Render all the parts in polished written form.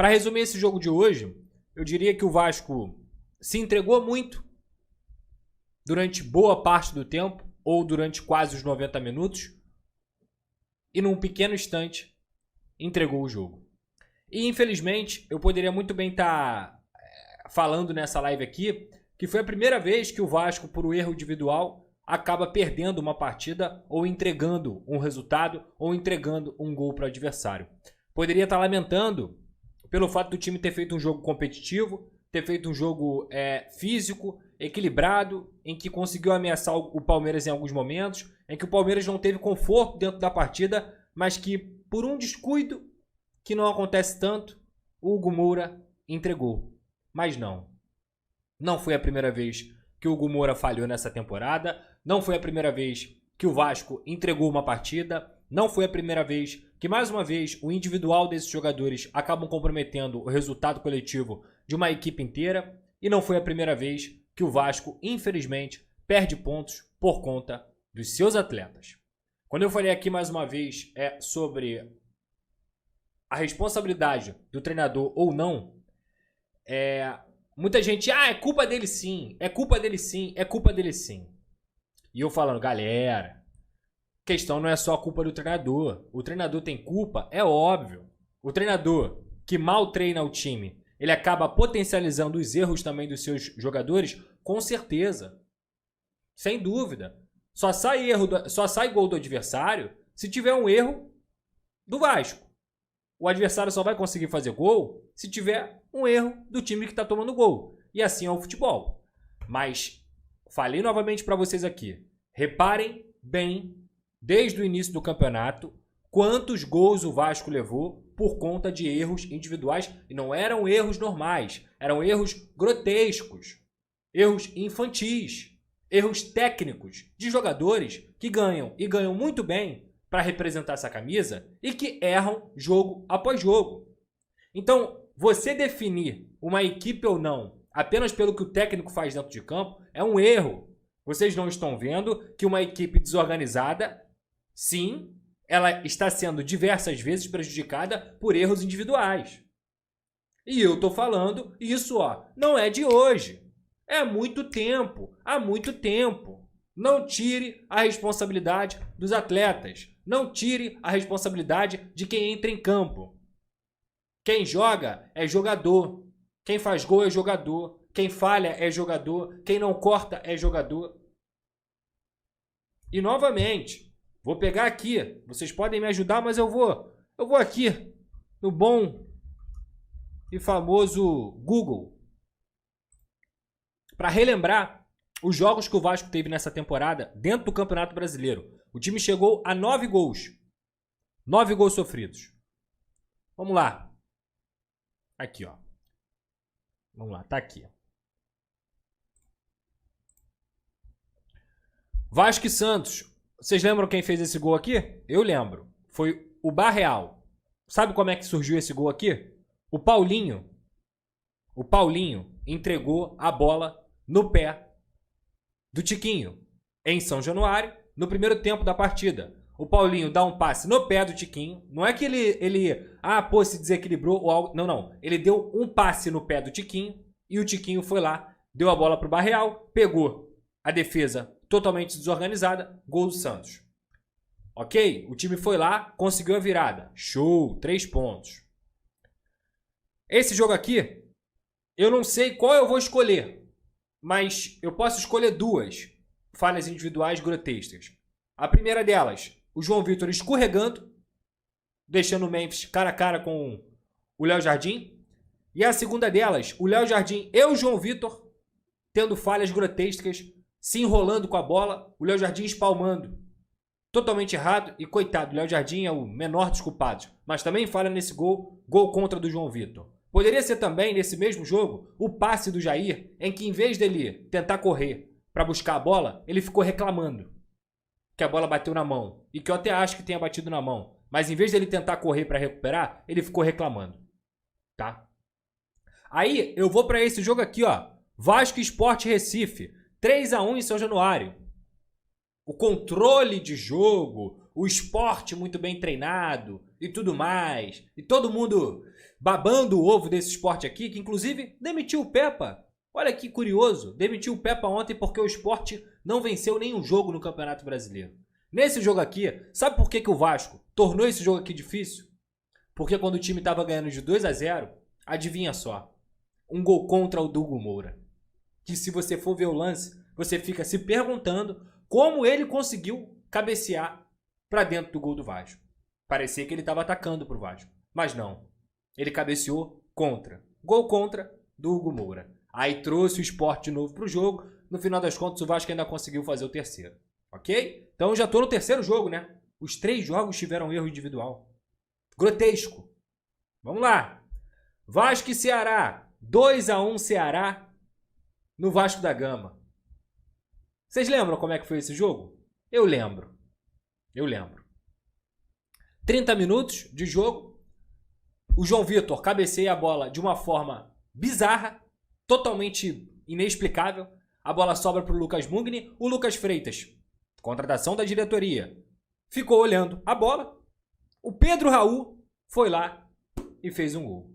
Para resumir esse jogo de hoje, eu diria que o Vasco se entregou muito durante boa parte do tempo, ou durante quase os 90 minutos, e num pequeno instante entregou o jogo. E infelizmente, eu poderia muito bem estar falando nessa live aqui, que foi a primeira vez que o Vasco, por um erro individual, acaba perdendo uma partida, ou entregando um resultado, ou entregando um gol para o adversário. Poderia estar lamentando pelo fato do time ter feito um jogo competitivo, ter feito um jogo físico, equilibrado, em que conseguiu ameaçar o Palmeiras em alguns momentos, em que o Palmeiras não teve conforto dentro da partida, mas que por um descuido, que não acontece tanto, o Hugo Moura entregou. Mas não. Não foi a primeira vez que o Hugo Moura falhou nessa temporada, não foi a primeira vez que o Vasco entregou uma partida, não foi a primeira vez que, mais uma vez, o individual desses jogadores acabam comprometendo o resultado coletivo de uma equipe inteira, e não foi a primeira vez que o Vasco, infelizmente, perde pontos por conta dos seus atletas. Quando eu falei aqui mais uma vez sobre a responsabilidade do treinador ou não, muita gente, é culpa dele sim, é culpa dele sim, é culpa dele sim. E eu falando, galera, a questão não é só a culpa do treinador. O treinador tem culpa, é óbvio. O treinador que mal treina o time, ele acaba potencializando os erros também dos seus jogadores, com certeza. Sem dúvida. Só sai gol do adversário se tiver um erro do Vasco. O adversário só vai conseguir fazer gol se tiver um erro do time que está tomando gol. E assim é o futebol. Mas, falei novamente para vocês aqui. Reparem bem, desde o início do campeonato, quantos gols o Vasco levou por conta de erros individuais. E não eram erros normais, eram erros grotescos, erros infantis, erros técnicos de jogadores que ganham e ganham muito bem para representar essa camisa e que erram jogo após jogo. Então, você definir uma equipe ou não apenas pelo que o técnico faz dentro de campo é um erro. Vocês não estão vendo que uma equipe desorganizada, sim, ela está sendo diversas vezes prejudicada por erros individuais. E eu estou falando isso, não é de hoje. É há muito tempo, há muito tempo. Não tire a responsabilidade dos atletas. Não tire a responsabilidade de quem entra em campo. Quem joga é jogador. Quem faz gol é jogador. Quem falha é jogador. Quem não corta é jogador. E novamente, vou pegar aqui. Vocês podem me ajudar, mas eu vou aqui no bom e famoso Google para relembrar os jogos que o Vasco teve nessa temporada dentro do Campeonato Brasileiro. O time chegou a 9 gols. 9 gols sofridos. Vamos lá. Aqui, Vamos lá, tá aqui. Vasco e Santos. Vocês lembram quem fez esse gol aqui? Eu lembro. Foi o Barreal. Sabe como é que surgiu esse gol aqui? O Paulinho entregou a bola no pé do Tiquinho em São Januário, no primeiro tempo da partida. O Paulinho dá um passe no pé do Tiquinho. Não é que ele se desequilibrou ou algo. Não. Ele deu um passe no pé do Tiquinho e o Tiquinho foi lá, deu a bola pro Barreal, pegou a defesa totalmente desorganizada, gol do Santos. Ok? O time foi lá, conseguiu a virada. Show, 3 pontos. Esse jogo aqui, eu não sei qual eu vou escolher, mas eu posso escolher 2 falhas individuais grotescas. A primeira delas, o João Vitor escorregando, deixando o Memphis cara a cara com o Léo Jardim. E a segunda delas, o Léo Jardim e o João Vitor tendo falhas grotescas, se enrolando com a bola, o Léo Jardim espalmando. Totalmente errado e coitado, o Léo Jardim é o menor dos culpados, mas também falha nesse gol contra do João Vitor. Poderia ser também, nesse mesmo jogo, o passe do Jair, em que em vez dele tentar correr para buscar a bola, ele ficou reclamando que a bola bateu na mão. E que eu até acho que tenha batido na mão. Mas em vez dele tentar correr para recuperar, ele ficou reclamando. Tá? Aí eu vou para esse jogo aqui, Vasco e Sport Recife. 3-1 em São Januário. O controle de jogo, o Sport muito bem treinado, e tudo mais. E todo mundo babando o ovo desse esporte aqui, que inclusive demitiu o Pepa. Olha que curioso, demitiu o Pepa ontem porque o Sport não venceu nenhum jogo no Campeonato Brasileiro. Nesse jogo aqui, sabe por que o Vasco tornou esse jogo aqui difícil? Porque quando o time estava ganhando de 2-0, adivinha só, um gol contra o Hugo Moura. Que se você for ver o lance, você fica se perguntando como ele conseguiu cabecear para dentro do gol do Vasco. Parecia que ele estava atacando pro Vasco, mas não. Ele cabeceou contra. Gol contra do Hugo Moura. Aí trouxe o Sport de novo pro jogo. No final das contas, o Vasco ainda conseguiu fazer o terceiro. Ok? Então já tô no terceiro jogo, né? Os 3 jogos tiveram erro individual. Grotesco. Vamos lá. Vasco e Ceará. 2-1 Ceará no Vasco da Gama. Vocês lembram como é que foi esse jogo? Eu lembro. 30 minutos de jogo. O João Vitor cabeceia a bola de uma forma bizarra, totalmente inexplicável. A bola sobra para o Lucas Mugni. O Lucas Freitas, contratação da diretoria, ficou olhando a bola. O Pedro Raul foi lá e fez um gol.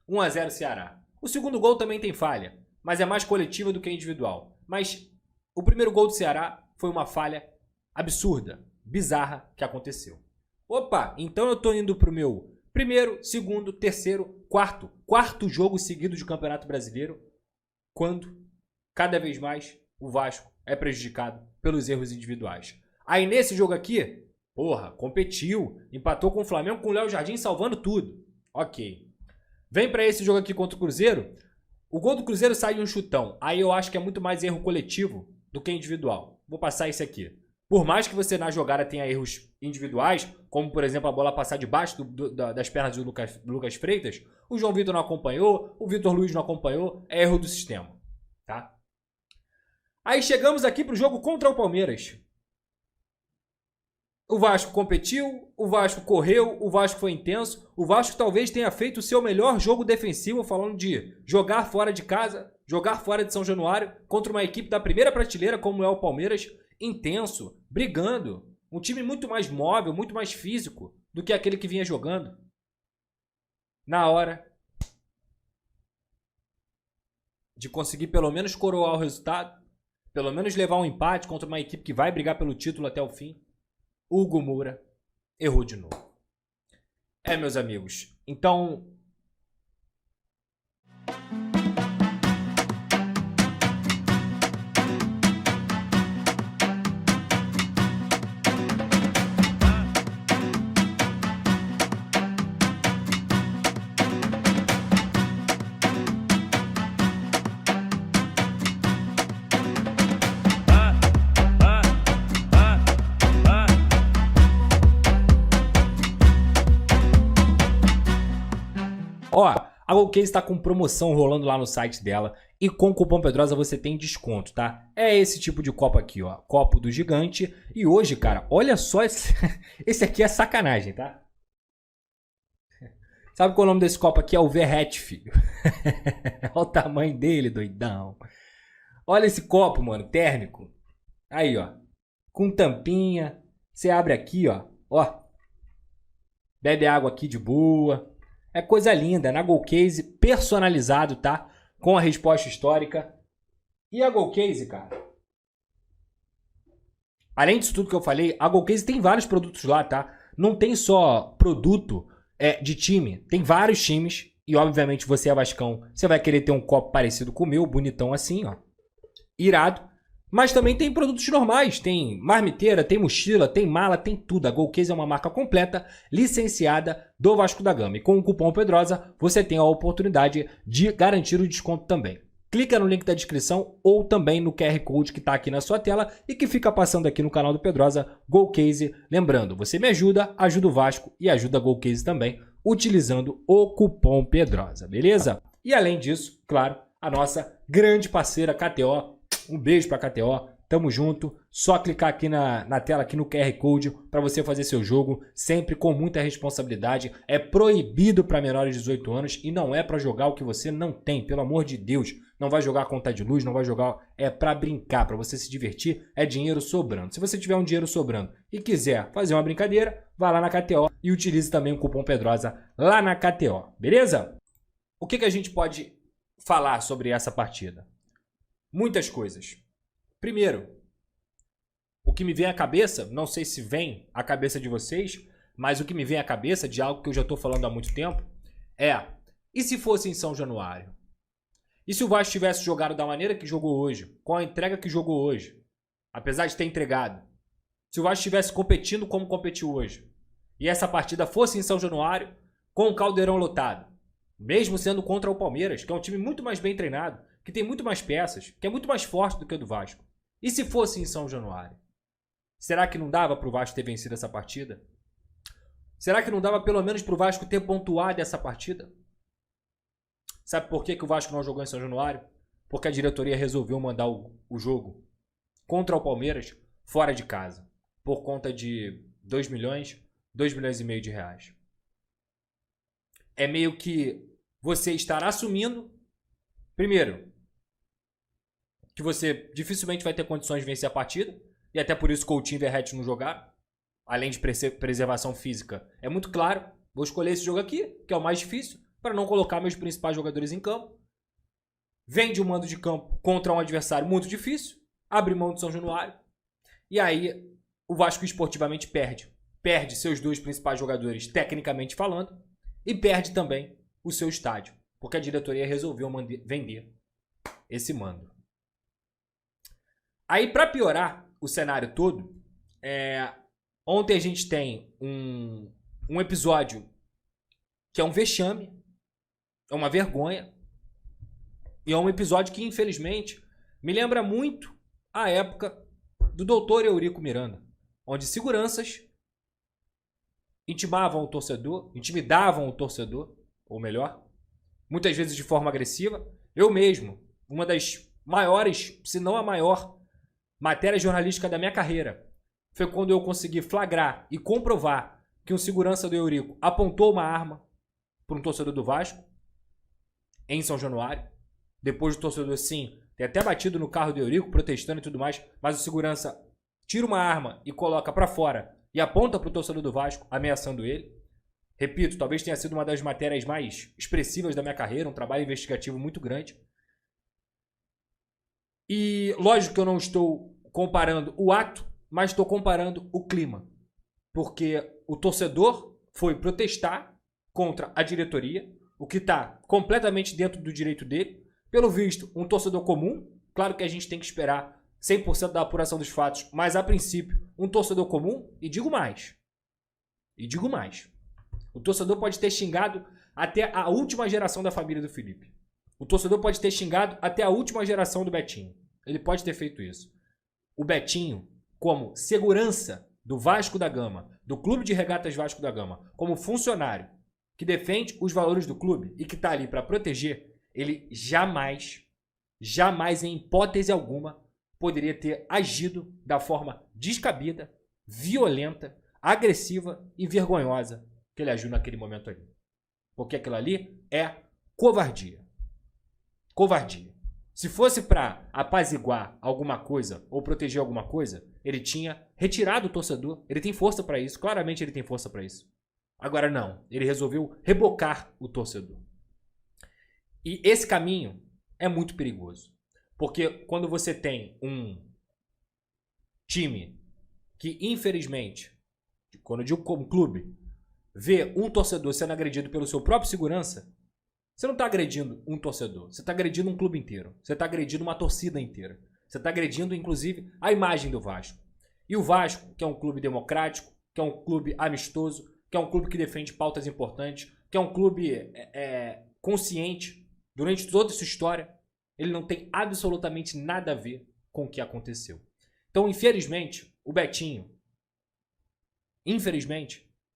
1-0 Ceará. O segundo gol também tem falha, mas é mais coletiva do que individual. Mas o primeiro gol do Ceará foi uma falha absurda, bizarra que aconteceu. Opa, então eu tô indo pro meu primeiro, segundo, terceiro, quarto jogo seguido de Campeonato Brasileiro, quando cada vez mais o Vasco é prejudicado pelos erros individuais. Aí nesse jogo aqui, porra, competiu, empatou com o Flamengo, com o Léo Jardim salvando tudo. Ok. Vem pra esse jogo aqui contra o Cruzeiro. O gol do Cruzeiro sai de um chutão. Aí eu acho que é muito mais erro coletivo do que individual. Vou passar esse aqui. Por mais que você na jogada tenha erros individuais, como por exemplo a bola passar debaixo das pernas do Lucas Freitas, o João Vitor não acompanhou, o Vitor Luiz não acompanhou, é erro do sistema. Tá? Aí chegamos aqui pro jogo contra o Palmeiras. O Vasco competiu, o Vasco correu, o Vasco foi intenso. O Vasco talvez tenha feito o seu melhor jogo defensivo, falando de jogar fora de casa, jogar fora de São Januário, contra uma equipe da primeira prateleira como é o Palmeiras, intenso, brigando. Um time muito mais móvel, muito mais físico do que aquele que vinha jogando. Na hora de conseguir pelo menos coroar o resultado, pelo menos levar um empate contra uma equipe que vai brigar pelo título até o fim, Hugo Moura errou de novo. Meus amigos, então... Ó, a Golcase está com promoção rolando lá no site dela e com o cupom Pedrosa você tem desconto, tá? É esse tipo de copo aqui, ó, copo do gigante. E hoje, cara, olha só, esse aqui é sacanagem, tá? Sabe qual é o nome desse copo aqui? É o Verrete, filho. Olha o tamanho dele, doidão. Olha esse copo, mano, térmico. Aí, ó, com tampinha. Você abre aqui, ó, bebe água aqui de boa. É coisa linda, na Golcase, personalizado, tá? Com a resposta histórica. E a Golcase, cara, além disso tudo que eu falei, a Golcase tem vários produtos lá, tá? Não tem só produto de time, tem vários times. E obviamente você é vascão, você vai querer ter um copo parecido com o meu, bonitão assim, ó. Irado. Mas também tem produtos normais, tem marmiteira, tem mochila, tem mala, tem tudo. A Golcase é uma marca completa, licenciada do Vasco da Gama. E com o cupom Pedrosa, você tem a oportunidade de garantir o desconto também. Clica no link da descrição ou também no QR Code que está aqui na sua tela e que fica passando aqui no canal do Pedrosa, Golcase. Lembrando, você me ajuda, ajuda o Vasco e ajuda a Golcase também, utilizando o cupom Pedrosa, beleza? E além disso, claro, a nossa grande parceira KTO. Um beijo pra KTO, Tamo junto. Só clicar aqui na tela, aqui no QR Code, para você fazer seu jogo, sempre com muita responsabilidade. É proibido para menores de 18 anos e não é para jogar o que você não tem, pelo amor de Deus. Não vai jogar conta de luz, não vai jogar... É para brincar, para você se divertir, é dinheiro sobrando. Se você tiver um dinheiro sobrando e quiser fazer uma brincadeira, vá lá na KTO e utilize também o cupom Pedrosa lá na KTO, beleza? O que a gente pode falar sobre essa partida? Muitas coisas. Primeiro, o que me vem à cabeça, não sei se vem à cabeça de vocês, mas o que me vem à cabeça de algo que eu já estou falando há muito tempo é: e se fosse em São Januário? E se o Vasco tivesse jogado da maneira que jogou hoje, com a entrega que jogou hoje, apesar de ter entregado? Se o Vasco estivesse competindo como competiu hoje, e essa partida fosse em São Januário, com o Caldeirão lotado, mesmo sendo contra o Palmeiras, que é um time muito mais bem treinado, que tem muito mais peças, que é muito mais forte do que o do Vasco. E se fosse em São Januário? Será que não dava para o Vasco ter vencido essa partida? Será que não dava pelo menos para o Vasco ter pontuado essa partida? Sabe por que o Vasco não jogou em São Januário? Porque a diretoria resolveu mandar o jogo contra o Palmeiras fora de casa, por conta de 2 milhões e meio de reais. É meio que você estar assumindo, primeiro, que você dificilmente vai ter condições de vencer a partida, e até por isso Coutinho e Verratti não jogaram, além de preservação física. É muito claro, vou escolher esse jogo aqui, que é o mais difícil, para não colocar meus principais jogadores em campo. Vende um mando de campo contra um adversário muito difícil, abre mão de São Januário, e aí o Vasco esportivamente perde. Perde seus 2 principais jogadores, tecnicamente falando, e perde também o seu estádio, porque a diretoria resolveu vender esse mando. Aí, para piorar o cenário todo, ontem a gente tem um episódio que é um vexame, é uma vergonha, e é um episódio que, infelizmente, me lembra muito a época do doutor Eurico Miranda, onde seguranças intimidavam o torcedor, ou melhor, muitas vezes de forma agressiva. Eu mesmo, uma das maiores, se não a maior, matéria jornalística da minha carreira foi quando eu consegui flagrar e comprovar que um segurança do Eurico apontou uma arma para um torcedor do Vasco em São Januário. Depois do torcedor, sim, ter até batido no carro do Eurico, protestando e tudo mais, mas o segurança tira uma arma e coloca para fora e aponta para o torcedor do Vasco, ameaçando ele. Repito, talvez tenha sido uma das matérias mais expressivas da minha carreira, um trabalho investigativo muito grande. E lógico que eu não estou comparando o ato, mas estou comparando o clima. Porque o torcedor foi protestar contra a diretoria, o que está completamente dentro do direito dele. Pelo visto, um torcedor comum. Claro que a gente tem que esperar 100% da apuração dos fatos, mas a princípio, um torcedor comum. E digo mais. O torcedor pode ter xingado até a última geração da família do Felipe. O torcedor pode ter xingado até a última geração do Betinho. Ele pode ter feito isso. O Betinho, como segurança do Vasco da Gama, do Clube de Regatas Vasco da Gama, como funcionário que defende os valores do clube e que está ali para proteger, ele jamais, em hipótese alguma, poderia ter agido da forma descabida, violenta, agressiva e vergonhosa que ele agiu naquele momento ali. Porque aquilo ali é covardia. Covardia. Se fosse para apaziguar alguma coisa ou proteger alguma coisa, ele tinha retirado o torcedor. Ele tem força para isso. Claramente ele tem força para isso. Agora não. Ele resolveu rebocar o torcedor. E esse caminho é muito perigoso. Porque quando você tem um time que, infelizmente, quando eu digo como clube, vê um torcedor sendo agredido pelo seu próprio segurança, você não está agredindo um torcedor, você está agredindo um clube inteiro, você está agredindo uma torcida inteira, você está agredindo, inclusive, a imagem do Vasco. E o Vasco, que é um clube democrático, que é um clube amistoso, que é um clube que defende pautas importantes, que é um clube consciente durante toda a sua história, ele não tem absolutamente nada a ver com o que aconteceu. Então, infelizmente, o Betinho,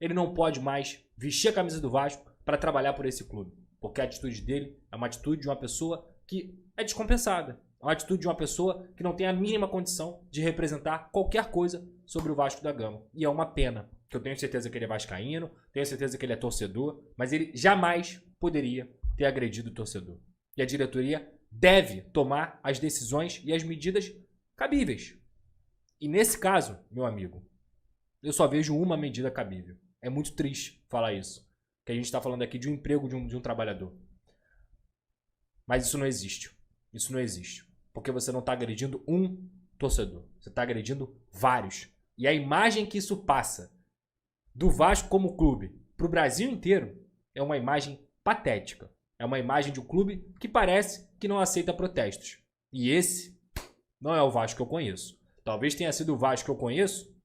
ele não pode mais vestir a camisa do Vasco para trabalhar por esse clube. Porque a atitude dele é uma atitude de uma pessoa que é descompensada. É uma atitude de uma pessoa que não tem a mínima condição de representar qualquer coisa sobre o Vasco da Gama. E é uma pena, que eu tenho certeza que ele é vascaíno, tenho certeza que ele é torcedor, mas ele jamais poderia ter agredido o torcedor. E a diretoria deve tomar as decisões e as medidas cabíveis. E nesse caso, meu amigo, eu só vejo uma medida cabível. É muito triste falar isso, que a gente está falando aqui de um emprego de um trabalhador. Mas isso não existe. Isso não existe. Porque você não está agredindo um torcedor. Você está agredindo vários. E a imagem que isso passa do Vasco como clube para o Brasil inteiro é uma imagem patética. É uma imagem de um clube que parece que não aceita protestos. E esse não é o Vasco que eu conheço. Talvez tenha sido o Vasco que eu conheço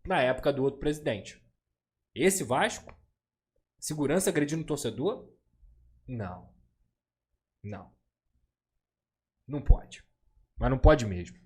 na época do outro presidente. Esse Vasco? Segurança agredindo o torcedor? Não. Não. Não pode. Mas não pode mesmo.